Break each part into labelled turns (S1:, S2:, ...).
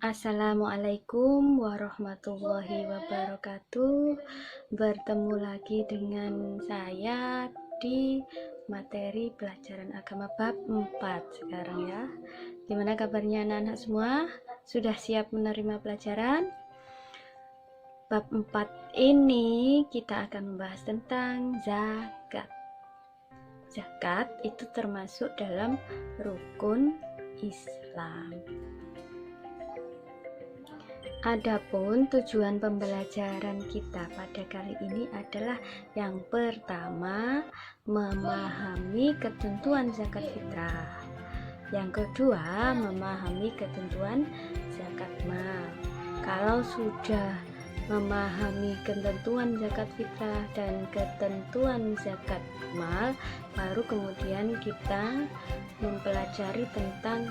S1: Assalamualaikum warahmatullahi wabarakatuh. Bertemu lagi dengan saya di materi pelajaran agama bab 4 sekarang ya. Gimana kabarnya anak-anak semua? Sudah siap menerima pelajaran? Bab 4 ini kita akan membahas tentang zakat. Zakat itu termasuk dalam rukun Islam. Adapun tujuan pembelajaran kita pada kali ini adalah yang pertama, memahami ketentuan zakat fitrah. Yang kedua, memahami ketentuan zakat mal. Kalau sudah memahami ketentuan zakat fitrah dan ketentuan zakat mal, baru kemudian kita mempelajari tentang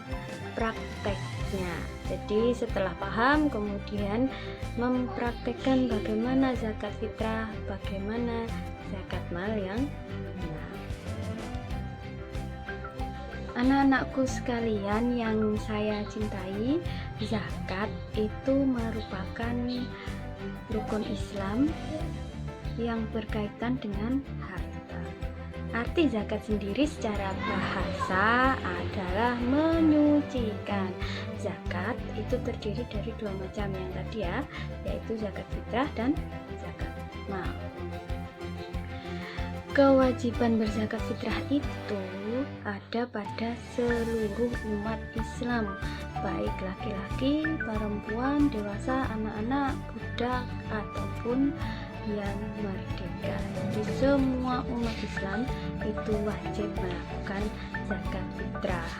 S1: prakteknya. Jadi setelah paham, kemudian mempraktekkan bagaimana zakat fitrah, bagaimana zakat mal yang benar. Anak-anakku sekalian yang saya cintai, zakat itu merupakan rukun Islam yang berkaitan dengan harta. Arti zakat sendiri secara bahasa adalah menyucikan. Zakat itu terdiri dari dua macam yang tadi ya, yaitu zakat fitrah dan zakat mal. Kewajiban berzakat fitrah itu ada pada seluruh umat Islam, baik laki-laki, perempuan, dewasa, anak-anak, budak, ataupun yang merdeka. Jadi semua umat Islam itu wajib melakukan zakat fitrah.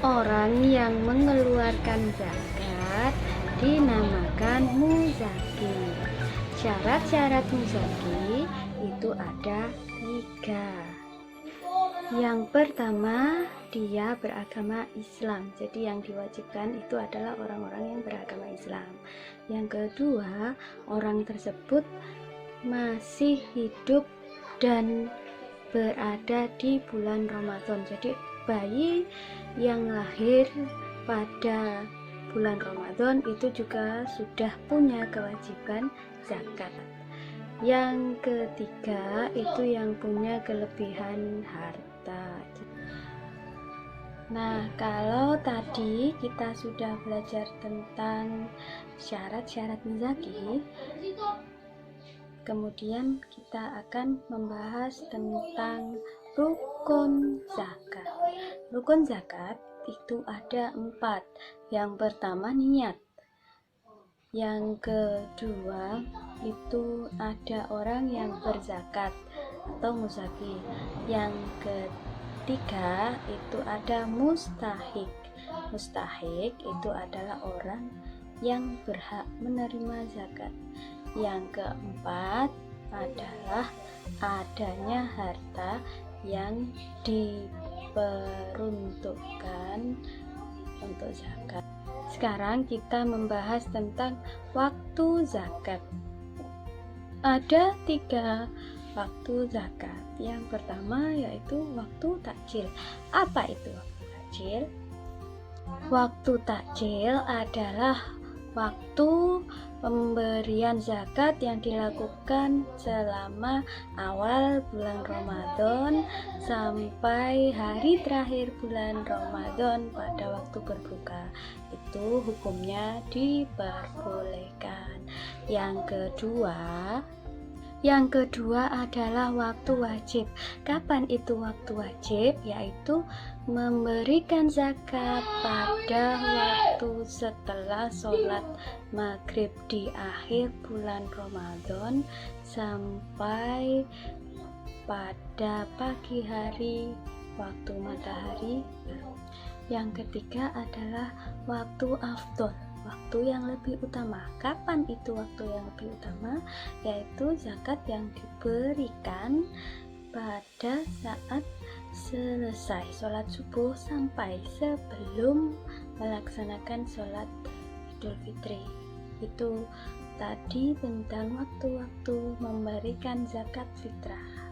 S1: Orang yang mengeluarkan zakat dinamakan muzaki. Syarat-syarat muzaki itu ada 3. Yang pertama, dia beragama Islam. Jadi yang diwajibkan itu adalah orang-orang yang beragama Islam. Yang kedua, orang tersebut masih hidup dan berada di bulan Ramadan. Jadi bayi yang lahir pada bulan Ramadan itu juga sudah punya kewajiban zakat. Yang ketiga itu yang punya kelebihan harta. Nah, kalau tadi kita sudah belajar tentang syarat-syarat muzaki, kemudian kita akan membahas tentang rukun zakat. Rukun zakat itu ada 4. Yang pertama niat. Yang kedua itu ada orang yang berzakat atau muzaki. Yang ketiga itu ada mustahik. Mustahik itu adalah orang yang berhak menerima zakat. Yang keempat adalah adanya harta yang diperuntukkan untuk zakat. Sekarang kita membahas tentang waktu zakat. Ada 3 waktu zakat. Yang pertama yaitu waktu takjil. Apa itu waktu takjil? Waktu takjil adalah waktu pemberian zakat yang dilakukan selama awal bulan Ramadan sampai hari terakhir bulan Ramadan pada waktu berbuka. Itu hukumnya diperbolehkan. Yang kedua adalah waktu wajib. Kapan itu waktu wajib? Yaitu memberikan zakat pada waktu setelah sholat maghrib di akhir bulan Ramadan sampai pada pagi hari waktu matahari. Yang ketiga adalah waktu afdol, waktu yang lebih utama. Kapan itu waktu yang lebih utama? Yaitu zakat yang diberikan pada saat selesai sholat subuh sampai sebelum melaksanakan sholat Idul Fitri. Itu tadi tentang waktu-waktu memberikan zakat fitrah.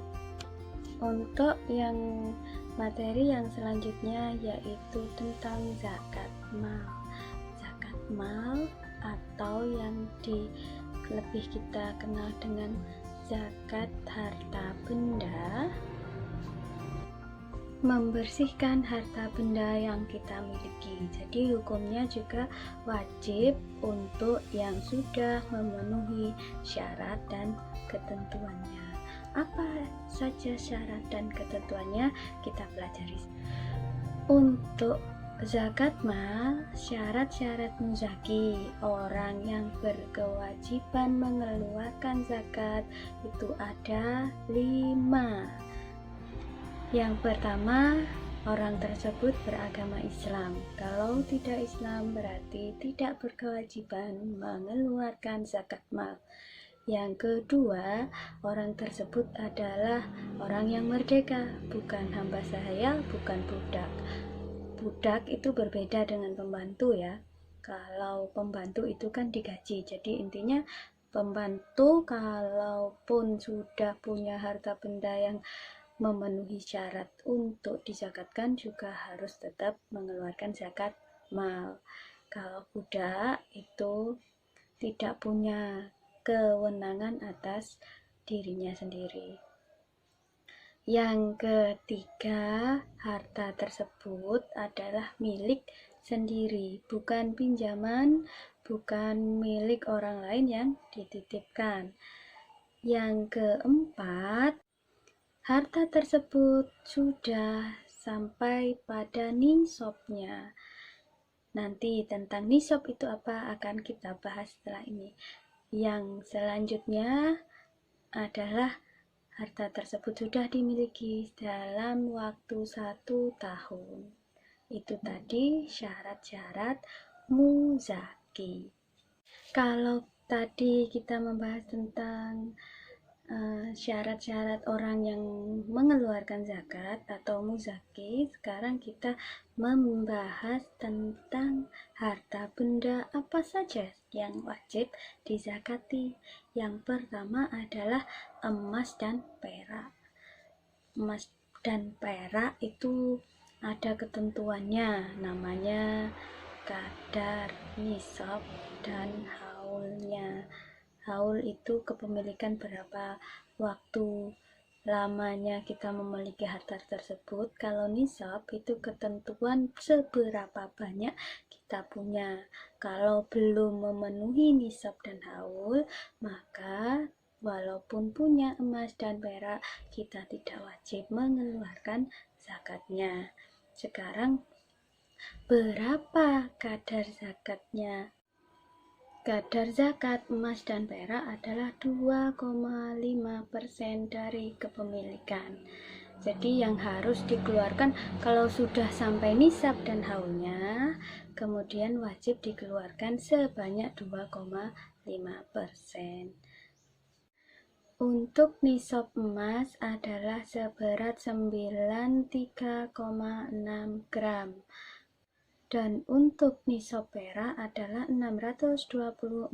S1: Untuk yang materi yang selanjutnya yaitu tentang zakat mal. Zakat mal atau yang lebih kita kenal dengan zakat harta benda, membersihkan harta benda yang kita miliki. Jadi hukumnya juga wajib untuk yang sudah memenuhi syarat dan ketentuannya. Apa saja syarat dan ketentuannya kita pelajari. Untuk zakat mal, syarat-syarat muzaki, orang yang berkewajiban mengeluarkan zakat itu ada 5. Yang pertama, orang tersebut beragama Islam. Kalau tidak Islam berarti tidak berkewajiban mengeluarkan zakat mal. Yang kedua, orang tersebut adalah orang yang merdeka, bukan hamba sahaya, bukan budak. Budak itu berbeda dengan pembantu ya. Kalau pembantu itu kan digaji. Jadi intinya pembantu kalaupun sudah punya harta benda yang memenuhi syarat untuk dizakatkan juga harus tetap mengeluarkan zakat mal. Kalau budak itu tidak punya kewenangan atas dirinya sendiri. Yang ketiga, harta tersebut adalah milik sendiri, bukan pinjaman, bukan milik orang lain yang dititipkan. Yang keempat, harta tersebut sudah sampai pada nisabnya. Nanti tentang nisab itu apa akan kita bahas setelah ini. Yang selanjutnya adalah harta tersebut sudah dimiliki dalam waktu 1 tahun. Itu tadi syarat-syarat muzaki. Kalau tadi kita membahas tentang syarat-syarat orang yang mengeluarkan zakat atau muzaki, sekarang kita membahas tentang harta benda apa saja yang wajib dizakati. Yang pertama adalah emas dan perak. Emas dan perak itu ada ketentuannya, namanya kadar, nisab, dan haulnya. Haul itu kepemilikan berapa waktu lamanya kita memiliki harta tersebut. Kalau nisab itu ketentuan seberapa banyak kita punya. Kalau belum memenuhi nisab dan haul, maka walaupun punya emas dan perak, kita tidak wajib mengeluarkan zakatnya. Sekarang berapa kadar zakatnya? Kadar zakat emas dan perak adalah 2,5% dari kepemilikan. Jadi yang harus dikeluarkan kalau sudah sampai nisab dan haulnya, kemudian wajib dikeluarkan sebanyak 2,5%. Untuk nisab emas adalah seberat 93,6 gram. Dan untuk nisab perak adalah 624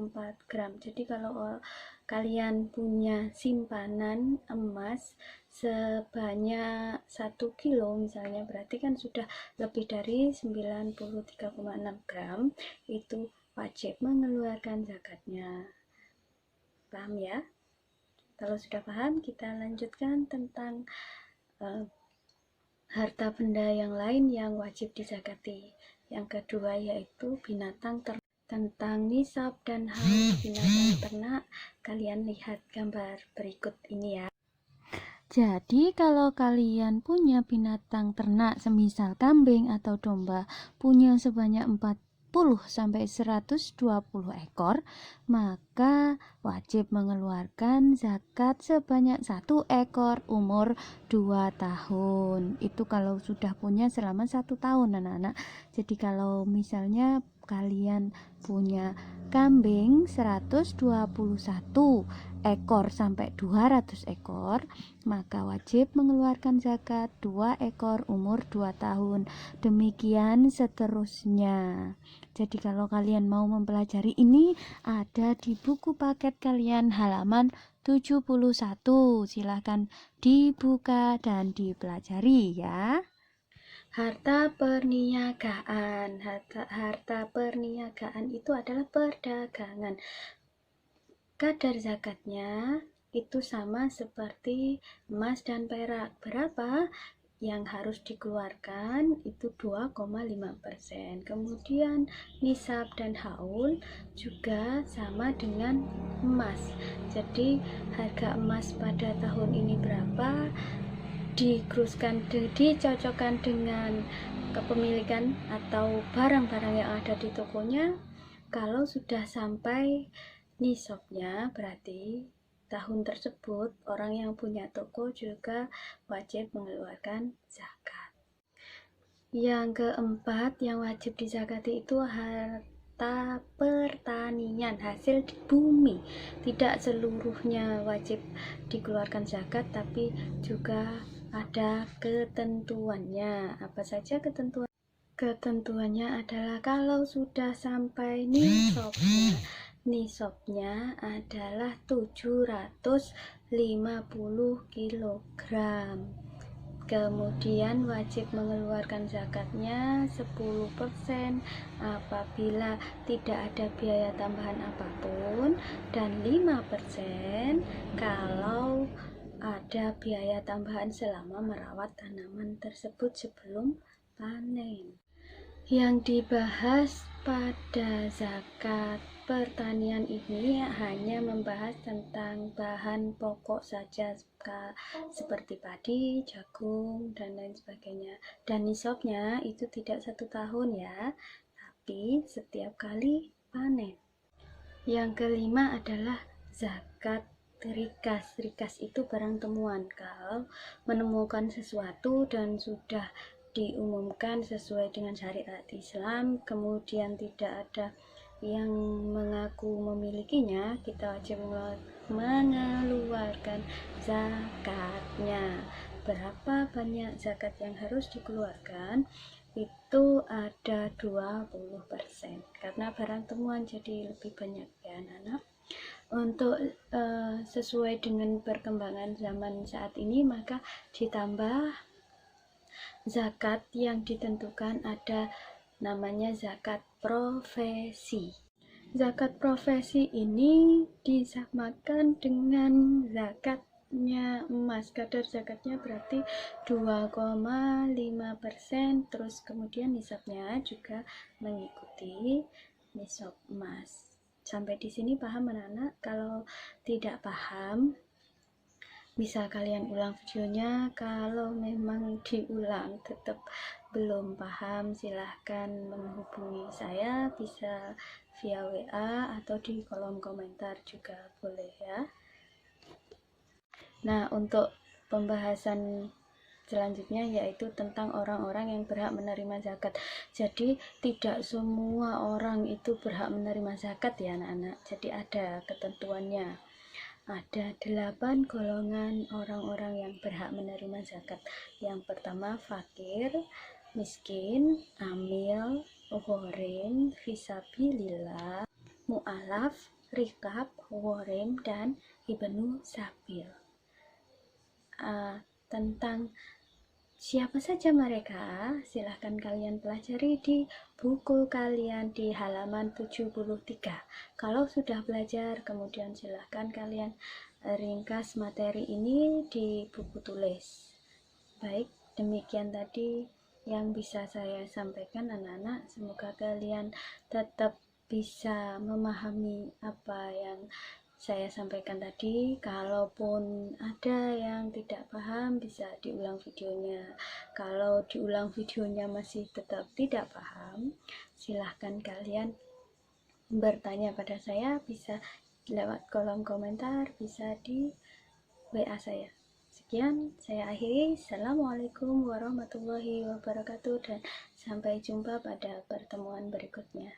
S1: gram. Jadi kalau kalian punya simpanan emas sebanyak 1 kilo misalnya, berarti kan sudah lebih dari 93,6 gram, itu wajib mengeluarkan zakatnya. Paham ya? Kalau sudah paham, kita lanjutkan tentang harta benda yang lain yang wajib dizakati. Yang kedua yaitu binatang ternak. Tentang nisab dan haul binatang ternak, kalian lihat gambar berikut ini ya. Jadi kalau kalian punya binatang ternak semisal kambing atau domba, punya sebanyak 40-120 ekor, maka wajib mengeluarkan zakat sebanyak 1 ekor umur 2 tahun. Itu kalau sudah punya selama 1 tahun anak-anak. Jadi kalau misalnya kalian punya kambing 121 ekor sampai 200 ekor, maka wajib mengeluarkan zakat 2 ekor umur 2 tahun. Demikian seterusnya. Jadi kalau kalian mau mempelajari ini, ada di buku paket kalian halaman 71. Silahkan dibuka dan dipelajari ya. Harta perniagaan. Harta perniagaan itu adalah perdagangan. Kadar zakatnya itu sama seperti emas dan perak. Berapa yang harus dikeluarkan? Itu 2,5%. Kemudian nisab dan haul juga sama dengan emas. Jadi harga emas pada tahun ini berapa, dicocokkan dengan kepemilikan atau barang-barang yang ada di tokonya. Kalau sudah sampai nisabnya, berarti tahun tersebut orang yang punya toko juga wajib mengeluarkan zakat. Yang keempat yang wajib dizakati itu harta pertanian, hasil di bumi. Tidak seluruhnya wajib dikeluarkan zakat, tapi juga ada ketentuannya. Apa saja ketentuan? Ketentuannya adalah kalau sudah sampai nisabnya adalah 750 kg. Kemudian wajib mengeluarkan zakatnya 10% apabila tidak ada biaya tambahan apapun, dan 5% kalau ada biaya tambahan selama merawat tanaman tersebut sebelum panen. Yang dibahas pada zakat pertanian ini hanya membahas tentang bahan pokok saja, seperti padi, jagung, dan lain sebagainya. Dan nisabnya itu tidak 1 tahun ya, tapi setiap kali panen. Yang kelima adalah zakat rikas. Rikas itu barang temuan. Kalau menemukan sesuatu dan sudah diumumkan sesuai dengan syariat Islam, kemudian tidak ada yang mengaku memilikinya, kita wajib mengeluarkan zakatnya. Berapa banyak zakat yang harus dikeluarkan? Itu ada 20%, karena barang temuan jadi lebih banyak ya anak-anak. Untuk sesuai dengan perkembangan zaman saat ini, maka ditambah zakat yang ditentukan, ada namanya zakat profesi. Zakat profesi ini disamakan dengan zakatnya emas. Kadar zakatnya berarti 2,5%, terus kemudian nisabnya juga mengikuti nisab emas. Sampai di sini paham anak-anak? Kalau tidak paham, bisa kalian ulang videonya. Kalau memang diulang tetap belum paham, silahkan menghubungi saya, bisa via WA atau di kolom komentar juga boleh ya. Nah, untuk pembahasan selanjutnya yaitu tentang orang-orang yang berhak menerima zakat. Jadi tidak semua orang itu berhak menerima zakat ya anak-anak. Jadi ada ketentuannya. Ada 8 golongan orang-orang yang berhak menerima zakat. Yang pertama fakir, miskin, amil, ghorim, fisabilillah, mu'alaf, rikab, ghorim, dan ibnu sabil. Tentang siapa saja mereka, silahkan kalian pelajari di buku kalian di halaman 73. Kalau sudah belajar, kemudian silahkan kalian ringkas materi ini di buku tulis. Baik, demikian tadi yang bisa saya sampaikan anak-anak. Semoga kalian tetap bisa memahami apa yang saya sampaikan tadi. Kalaupun ada yang tidak paham, bisa diulang videonya. Kalau diulang videonya masih tetap tidak paham, silahkan kalian bertanya pada saya, bisa lewat kolom komentar, bisa di WA saya. Sekian, saya akhiri. Assalamualaikum warahmatullahi wabarakatuh, dan sampai jumpa pada pertemuan berikutnya.